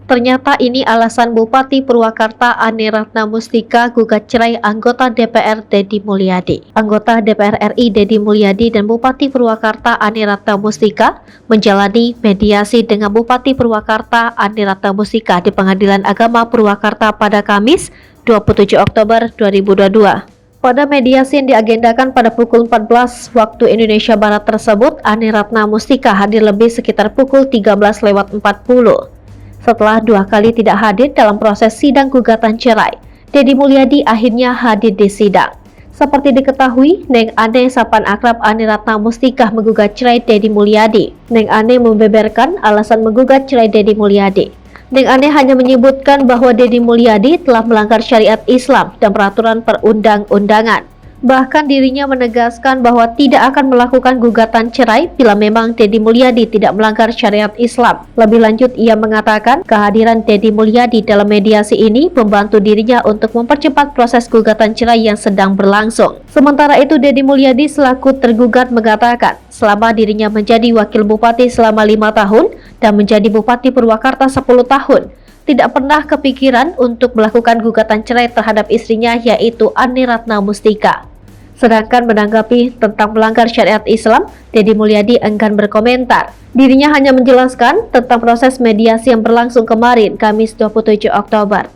Ternyata ini alasan Bupati Purwakarta Ane Ratna Mustika gugat cerai anggota DPR Deddy Mulyadi. Anggota DPR RI Deddy Mulyadi dan Bupati Purwakarta Ane Ratna Mustika menjalani mediasi dengan Bupati Purwakarta Ane Ratna Mustika di Pengadilan Agama Purwakarta pada Kamis 27 Oktober 2022. Pada mediasi yang diagendakan pada pukul 14 waktu Indonesia Barat tersebut, Ane Ratna Mustika hadir lebih sekitar pukul 13:40. Setelah 2 kali tidak hadir dalam proses sidang gugatan cerai, Deddy Mulyadi akhirnya hadir di sidang. Seperti diketahui, Neng Ane sapan akrab Ane Ratna Mustika menggugat cerai Deddy Mulyadi. Neng Ane membeberkan alasan menggugat cerai Deddy Mulyadi. Neng Ane hanya menyebutkan bahwa Deddy Mulyadi telah melanggar syariat Islam dan peraturan perundang-undangan. Bahkan dirinya menegaskan bahwa tidak akan melakukan gugatan cerai bila memang Deddy Mulyadi tidak melanggar syariat Islam. Lebih lanjut, ia mengatakan kehadiran Deddy Mulyadi dalam mediasi ini membantu dirinya untuk mempercepat proses gugatan cerai yang sedang berlangsung. Sementara itu, Deddy Mulyadi selaku tergugat mengatakan selama dirinya menjadi wakil bupati selama 5 tahun dan menjadi Bupati Purwakarta 10 tahun, tidak pernah kepikiran untuk melakukan gugatan cerai terhadap istrinya yaitu Ane Ratna Mustika. Sedangkan menanggapi tentang melanggar syariat Islam, Deddy Mulyadi enggan berkomentar. Dirinya hanya menjelaskan tentang proses mediasi yang berlangsung kemarin, Kamis 27 Oktober.